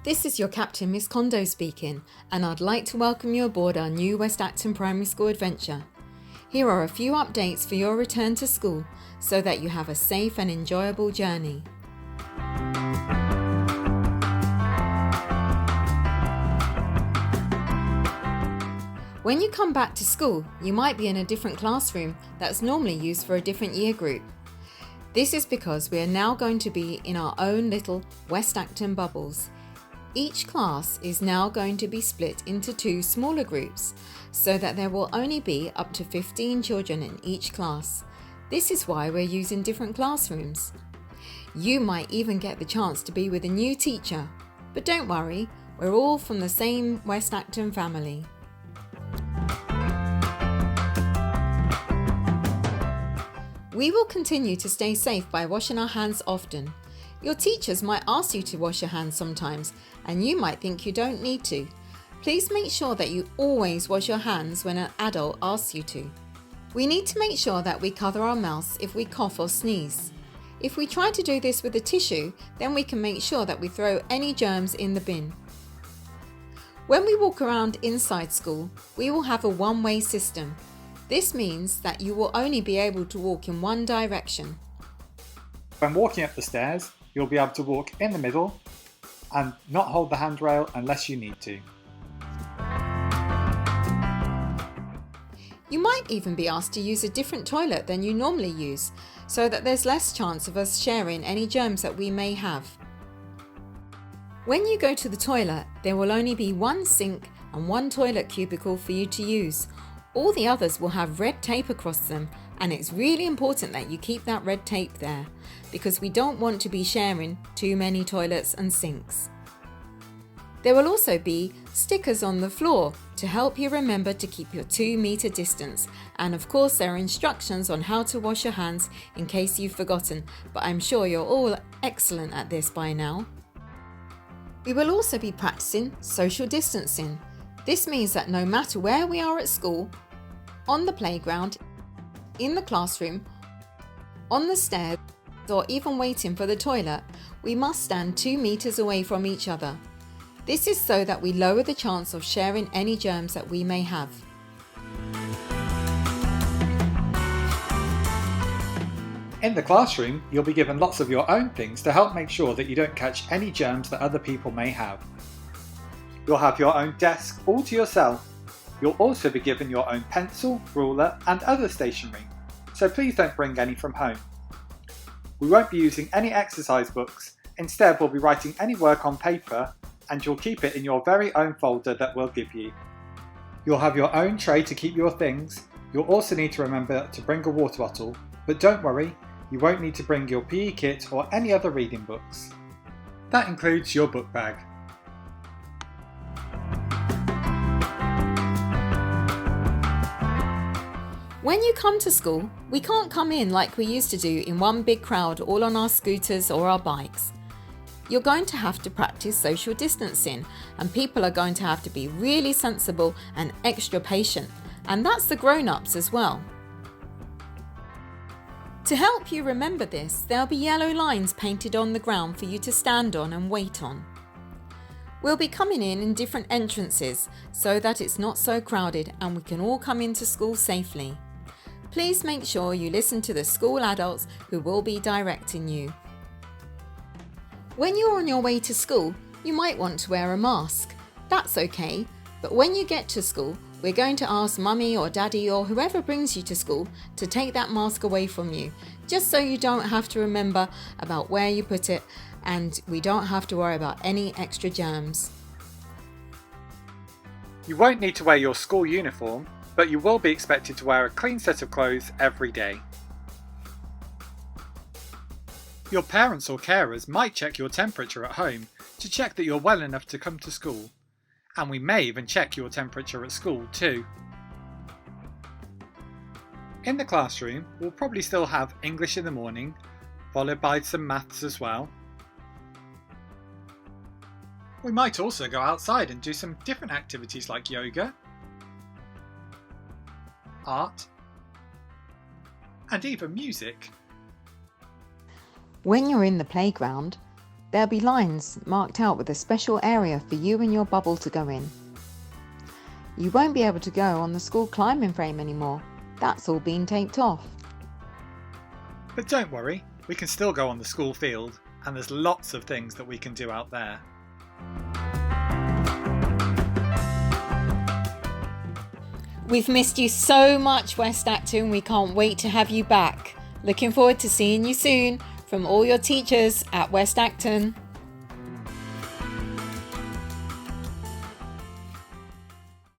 This is your Captain, Miss Kondo speaking, and I'd like to welcome you aboard our new West Acton Primary School adventure. Here are a few updates for your return to school so that you have a safe and enjoyable journey. When you come back to school, you might be in a different classroom that's normally used for a different year group. This is because we are now going to be in our own little West Acton bubbles. Each class is now going to be split into 2 smaller groups so that there will only be up to 15 children in each class. This is why we're using different classrooms. You might even get the chance to be with a new teacher, but don't worry, we're all from the same West Acton family. We will continue to stay safe by washing our hands often. Your teachers might ask you to wash your hands sometimes, and you might think you don't need to. Please make sure that you always wash your hands when an adult asks you to. We need to make sure that we cover our mouths if we cough or sneeze. If we try to do this with a tissue, then we can make sure that we throw any germs in the bin. When we walk around inside school, we will have a one-way system. This means that you will only be able to walk in one direction. When walking up the stairs, you'll be able to walk in the middle and not hold the handrail unless you need to. You might even be asked to use a different toilet than you normally use, so that there's less chance of us sharing any germs that we may have. When you go to the toilet, there will only be one sink and one toilet cubicle for you to use. All the others will have red tape across them, and it's really important that you keep that red tape there because we don't want to be sharing too many toilets and sinks. There will also be stickers on the floor to help you remember to keep your 2-meter distance, and of course there are instructions on how to wash your hands in case you've forgotten, but I'm sure you're all excellent at this by now. We will also be practicing social distancing. This means that no matter where we are at school, on the playground, in the classroom, on the stairs, or even waiting for the toilet, we must stand 2 meters away from each other. This is so that we lower the chance of sharing any germs that we may have. In the classroom, you'll be given lots of your own things to help make sure that you don't catch any germs that other people may have. You'll have your own desk all to yourself. You'll also be given your own pencil, ruler and other stationery, so please don't bring any from home. We won't be using any exercise books, instead we'll be writing any work on paper and you'll keep it in your very own folder that we'll give you. You'll have your own tray to keep your things. You'll also need to remember to bring a water bottle, but don't worry, you won't need to bring your PE kit or any other reading books. That includes your book bag. When you come to school, we can't come in like we used to do in one big crowd all on our scooters or our bikes. You're going to have to practice social distancing, and people are going to have to be really sensible and extra patient, and that's the grown-ups as well. To help you remember this, there'll be yellow lines painted on the ground for you to stand on and wait on. We'll be coming in different entrances so that it's not so crowded and we can all come into school safely. Please make sure you listen to the school adults who will be directing you. When you're on your way to school, you might want to wear a mask. That's okay, but when you get to school, we're going to ask Mummy or Daddy or whoever brings you to school to take that mask away from you, just so you don't have to remember about where you put it and we don't have to worry about any extra germs. You won't need to wear your school uniform, but you will be expected to wear a clean set of clothes every day. Your parents or carers might check your temperature at home to check that you're well enough to come to school, and we may even check your temperature at school too. In the classroom, we'll probably still have English in the morning, followed by some maths as well. We might also go outside and do some different activities like yoga, art, and even music. When you're in the playground, There'll be lines marked out with a special area for you and your bubble to go in. You won't be able to go on the school climbing frame anymore. That's all been taped off. But don't worry, we can still go on the school field, and there's lots of things that we can do out there. We've missed you so much, West Acton. We can't wait to have you back. Looking forward to seeing you soon from all your teachers at West Acton.